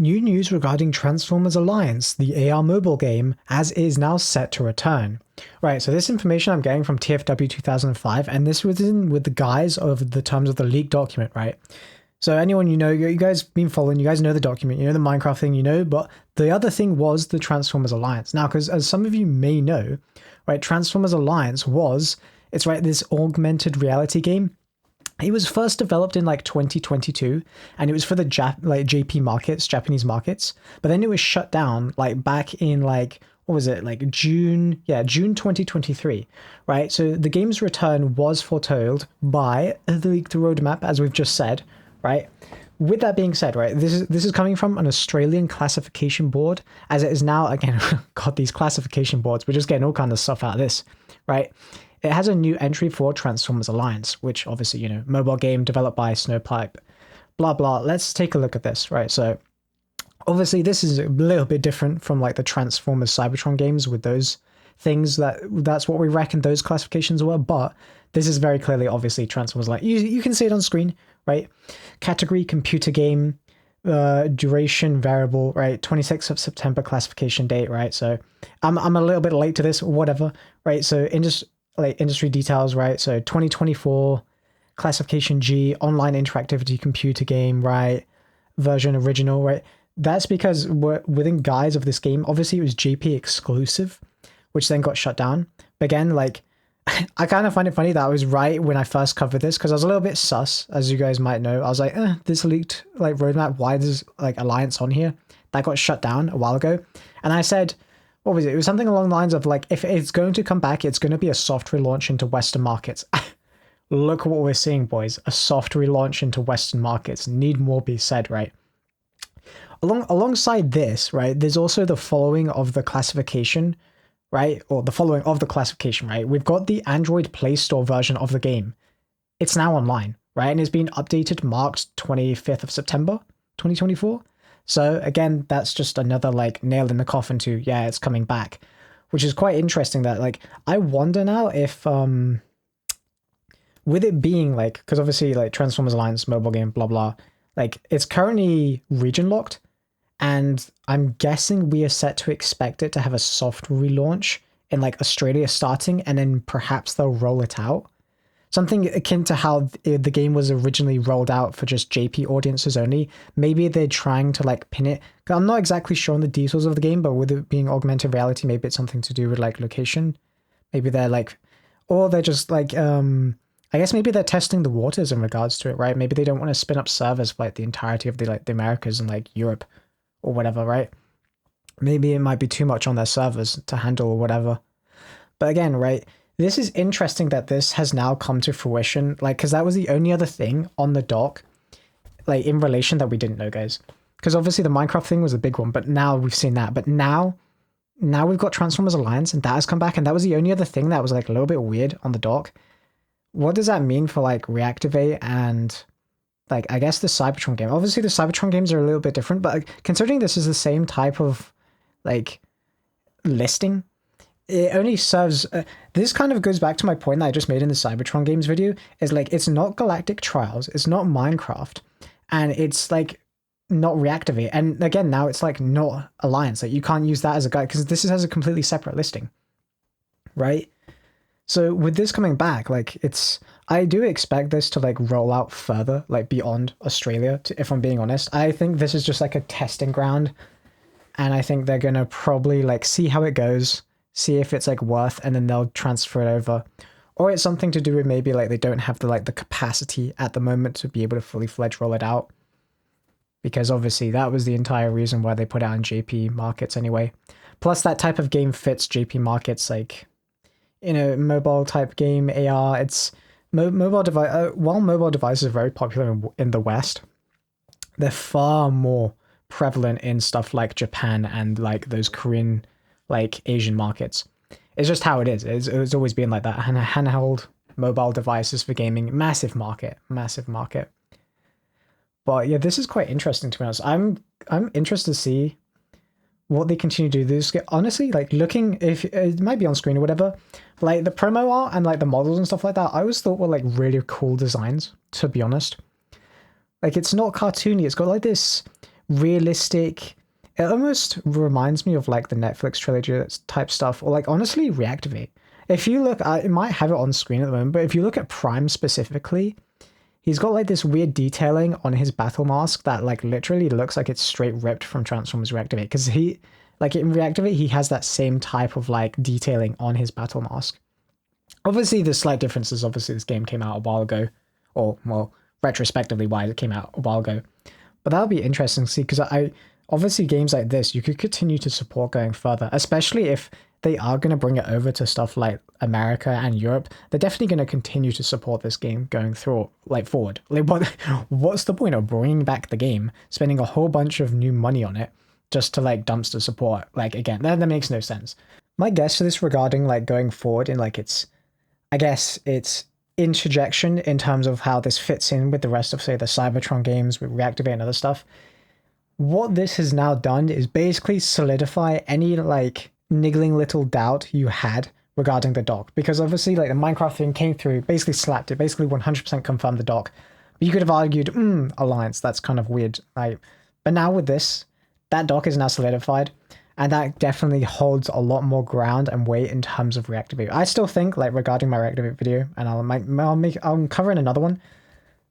New news regarding Transformers Alliance, the AR mobile game, as is now set to return. Right, so this information I'm getting from TFW 2005, and this was in with the guise of the terms of the leaked document, right? So anyone you know, you guys been following, you guys know the document, you know the Minecraft thing, you know, but the other thing was the Transformers Alliance. Now, because as some of you may know, right, Transformers Alliance it's right, this augmented reality game. It was first developed in like 2022, and it was for the JP markets, Japanese markets. But then it was shut down like back in like, what was it, like June? Yeah, June 2023, right? So the game's return was foretold by the leaked roadmap, as we've just said, right? With that being said, right, this is coming from an Australian classification board, as it is now, again, got these classification boards. We're just getting all kind of stuff out of this, right? It has a new entry for Transformers Alliance, which obviously, you know, mobile game developed by Snowpipe, blah, blah. Let's take a look at this, right? So obviously this is a little bit different from like the Transformers Cybertron games with those things that's what we reckon those classifications were, but this is very clearly, obviously, Transformers Alliance. You can see it on screen, right? Category, computer game, duration variable, right? 26th of September classification date, right? So I'm a little bit late to this, whatever, right? So industry details, right? So 2024 classification G, online interactivity computer game, right? Version original, right? That's because we're within guise of this game. Obviously, it was GP exclusive, which then got shut down. But again, like, I kind of find it funny that I was right when I first covered this, because I was a little bit sus, as you guys might know. I was like, this leaked like roadmap, why there's like Alliance on here? That got shut down a while ago. And I said, what was it? It was something along the lines of like, if it's going to come back, it's going to be a soft relaunch into Western markets. Look what we're seeing, boys. A soft relaunch into Western markets. Need more be said, right? Alongside this, right, there's also the following of the classification, right? Or the following of the classification, right? We've got the Android Play Store version of the game. It's now online, right? And it's been updated, marked 25th of September, 2024. So again, that's just another like nail in the coffin to, yeah, it's coming back, which is quite interesting that like, I wonder now if, with it being like, because obviously like Transformers Alliance mobile game, blah, blah, like it's currently region locked, and I'm guessing we are set to expect it to have a soft relaunch in like Australia starting, and then perhaps they'll roll it out. Something akin to how the game was originally rolled out for just JP audiences only. Maybe they're trying to like pin it. I'm not exactly sure on the details of the game, but with it being augmented reality, maybe it's something to do with like location. Maybe they're like, or they're just like, I guess maybe they're testing the waters in regards to it, right? Maybe they don't want to spin up servers for like the entirety of the Americas and like Europe or whatever, right? Maybe it might be too much on their servers to handle or whatever. But again, right, this is interesting that this has now come to fruition, like, because that was the only other thing on the dock, like, in relation that we didn't know, guys. Because obviously the Minecraft thing was a big one, but now we've seen that. But now we've got Transformers Alliance, and that has come back, and that was the only other thing that was, like, a little bit weird on the dock. What does that mean for, like, Reactivate and, like, I guess the Cybertron game? Obviously, the Cybertron games are a little bit different, but like, considering this is the same type of, like, listing, it only serves this kind of goes back to my point that I just made in the Cybertron games video, is like, it's not Galactic Trials, it's not Minecraft, and it's like not Reactivate, and again now it's like not Alliance. Like, you can't use that as a guide because this has a completely separate listing, right? So with this coming back, like, I do expect this to like roll out further, like beyond Australia, if I'm being honest. I think this is just like a testing ground, and I think they're gonna probably like see how it goes, see if it's like worth, and then they'll transfer it over. Or it's something to do with maybe like they don't have the capacity at the moment to be able to fully fledged roll it out, because obviously that was the entire reason why they put it out in JP markets anyway. Plus that type of game fits JP markets, like, you know, mobile type game, AR. It's mobile device. While mobile devices are very popular in the West, they're far more prevalent in stuff like Japan and like those Korean, like Asian markets. It's just how it is. It's always been like that. Handheld mobile devices for gaming, massive market, massive market. But yeah, this is quite interesting to be honest. I'm interested to see what they continue to do. This, honestly, like, looking, if it might be on screen or whatever, like the promo art and like the models and stuff like that, I always thought were like really cool designs, to be honest. Like, it's not cartoony. It's got like this realistic. It almost reminds me of like the Netflix trilogy type stuff, or like honestly Reactivate. If you look, it might have it on screen at the moment, but if you look at Prime specifically, he's got like this weird detailing on his battle mask that like literally looks like it's straight ripped from Transformers Reactivate, because he, like in Reactivate, he has that same type of like detailing on his battle mask. Obviously, the slight difference is obviously this game came out a while ago, or well, retrospectively why it came out a while ago. But that'll be interesting to see, because I obviously games like this you could continue to support going further, especially if they are going to bring it over to stuff like America and Europe. They're definitely going to continue to support this game going through, like forward. Like, what's the point of bringing back the game, spending a whole bunch of new money on it, just to like dumpster support? Like again, that makes no sense. My guess for this regarding like going forward in like I guess it's interjection in terms of how this fits in with the rest of say the Cybertron games with Reactivate and other stuff. What this has now done is basically solidify any like niggling little doubt you had regarding the dock, because obviously like the Minecraft thing came through, basically slapped it, basically 100% confirmed the dock. But you could have argued, Alliance, that's kind of weird. Like, but now with this, that dock is now solidified, and that definitely holds a lot more ground and weight in terms of Reactivate. I still think like regarding my Reactivate video, and I'll cover in another one,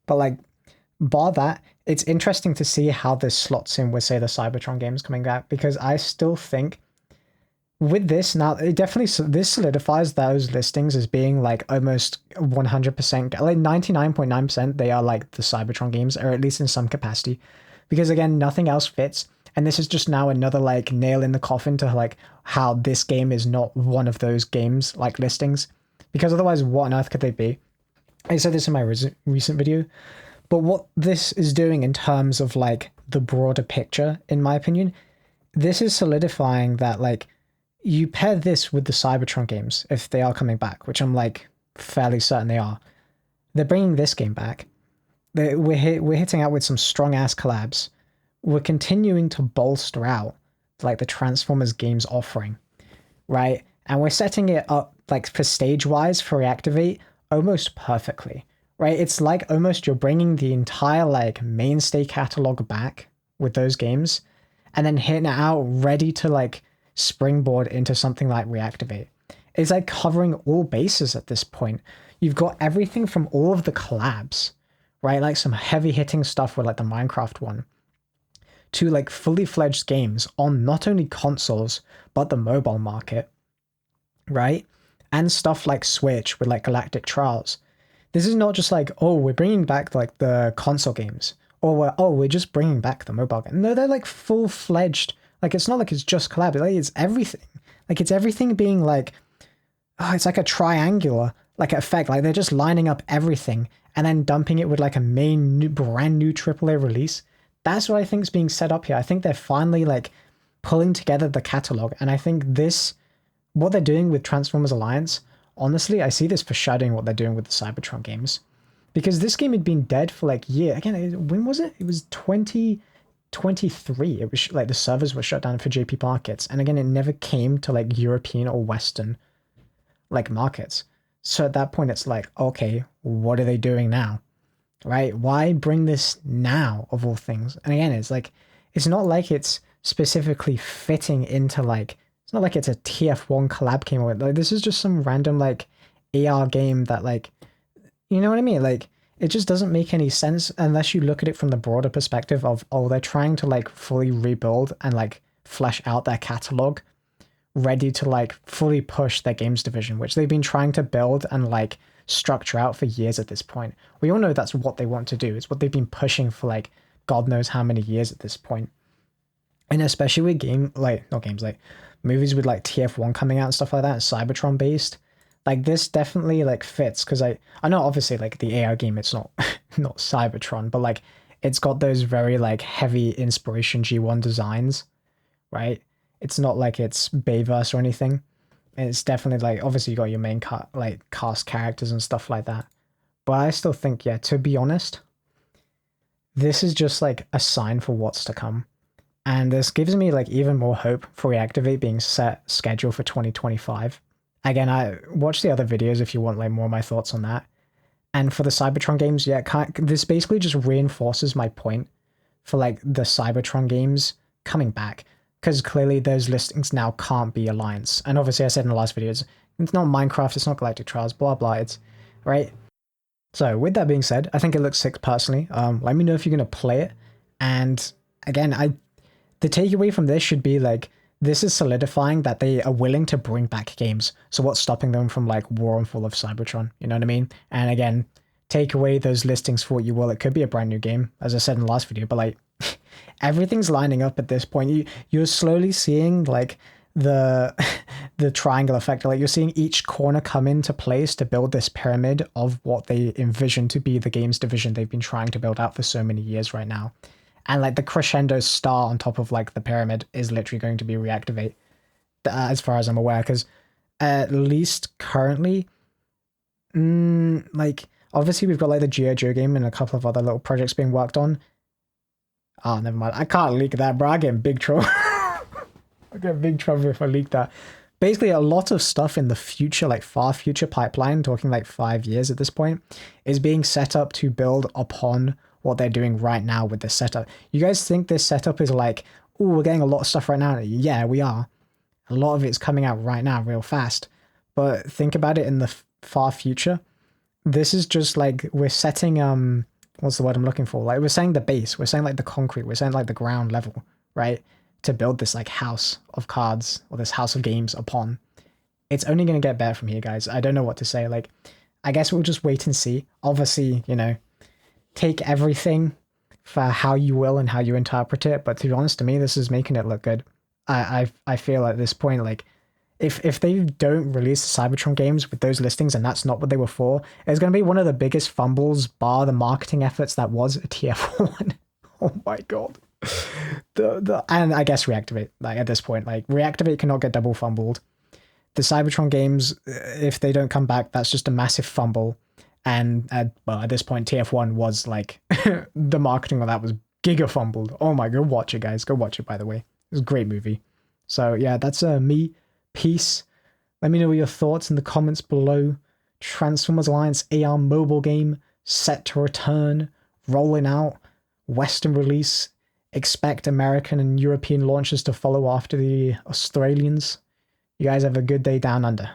but like bar that, it's interesting to see how this slots in with say the Cybertron games coming back, because I still think with this now, it definitely, this solidifies those listings as being like almost 100%, like 99.9% they are like the Cybertron games, or at least in some capacity, because again, nothing else fits. And this is just now another like nail in the coffin to like how this game is not one of those games like listings, because otherwise what on earth could they be? I said this in my recent video, but what this is doing in terms of like the broader picture, in my opinion, this is solidifying that like you pair this with the Cybertron games, if they are coming back, which I'm like fairly certain they are. They're bringing this game back. We're hitting out with some strong ass collabs. We're continuing to bolster out like the Transformers games offering, right? And we're setting it up like for stage wise for Reactivate almost perfectly, right? It's like almost you're bringing the entire like mainstay catalog back with those games, and then hitting it out ready to like springboard into something like Reactivate. It's like covering all bases at this point. You've got everything from all of the collabs, right? Like some heavy hitting stuff with like the Minecraft one, to like fully fledged games on not only consoles, but the mobile market, right? And stuff like Switch with like Galactic Trials. This is not just like, oh, we're bringing back like the console games, or we're just bringing back the mobile game. No, they're like full fledged. Like, it's not like it's just collab, like, it's everything. Like, it's everything being like, it's like a triangular, like, effect. Like, they're just lining up everything and then dumping it with, like, a brand new AAA release. That's what I think is being set up here. I think they're finally, like, pulling together the catalog. And I think what they're doing with Transformers Alliance, honestly, I see this foreshadowing what they're doing with the Cybertron games. Because this game had been dead for, like, years. Again, when was it? It was 2023. It was like the servers were shut down for JP markets, and again, it never came to like European or Western like markets. So at that point, it's like, okay, what are they doing now, right? Why bring this now of all things? And again, it's like, it's not like it's specifically fitting into like, it's not like it's a TF1 collab game, or like this is just some random like AR game that like, you know what I mean? Like, it just doesn't make any sense unless you look at it from the broader perspective of, oh, they're trying to like fully rebuild and like flesh out their catalog, ready to like fully push their games division, which they've been trying to build and like structure out for years at this point. We all know that's what they want to do. It's what they've been pushing for like God knows how many years at this point. And especially with movies with like TF1 coming out and stuff like that, Cybertron based. Like, this definitely like fits, because I know obviously like the AR game, it's not not Cybertron, but like it's got those very like heavy inspiration G1 designs, right? It's not like it's Bayverse or anything. It's definitely like, obviously you got your main cast characters and stuff like that. But I still think, yeah, to be honest, this is just like a sign for what's to come. And this gives me like even more hope for Reactivate being scheduled for 2025. Again, I watch the other videos if you want like more of my thoughts on that. And for the Cybertron games, yeah, this basically just reinforces my point for like the Cybertron games coming back, because clearly those listings now can't be Alliance. And obviously I said in the last video, it's not Minecraft, it's not Galactic Trials, blah blah, it's right. So with that being said, I think it looks sick personally. Let me know if you're gonna play it. And again, the takeaway from this should be like, this is solidifying that they are willing to bring back games. So what's stopping them from like War and Fall of Cybertron? You know what I mean? And again, take away those listings for what you will. It could be a brand new game, as I said in the last video, but like everything's lining up at this point. You're slowly seeing like the the triangle effect. Like you're seeing each corner come into place to build this pyramid of what they envision to be the games division they've been trying to build out for so many years right now. And like the crescendo star on top of like the pyramid is literally going to be Reactivate, as far as I'm aware, because at least currently, like obviously we've got like the G.I. Joe game and a couple of other little projects being worked on. Oh, never mind. I can't leak that, bro. I get in big trouble. I get in big trouble if I leak that. Basically, a lot of stuff in the future, like far future pipeline, talking like 5 years at this point, is being set up to build upon what they're doing right now with this setup. You guys think this setup is like, oh, we're getting a lot of stuff right now? Yeah, we are. A lot of it's coming out right now real fast. But think about it in the far future. This is just like, we're setting, what's the word I'm looking for? Like we're saying the base, we're saying like the concrete, we're saying like the ground level, right? To build this like house of cards or this house of games upon. It's only going to get better from here, guys. I don't know what to say. Like, I guess we'll just wait and see. Obviously, you know, take everything for how you will and how you interpret it. But to be honest, to me, this is making it look good. I feel at this point, like, if they don't release the Cybertron games with those listings and that's not what they were for, it's going to be one of the biggest fumbles, bar the marketing efforts that was a TF1. Oh my god. And I guess Reactivate, like at this point, like Reactivate cannot get double fumbled. The Cybertron games, if they don't come back, that's just a massive fumble. And well, at this point, TF1 was like, the marketing of that was giga fumbled. Oh my god, watch it, guys. Go watch it, by the way. It was a great movie. So yeah, that's me. Peace. Let me know your thoughts in the comments below. Transformers Alliance AR mobile game set to return, rolling out, Western release. Expect American and European launches to follow after the Australians. You guys have a good day down under.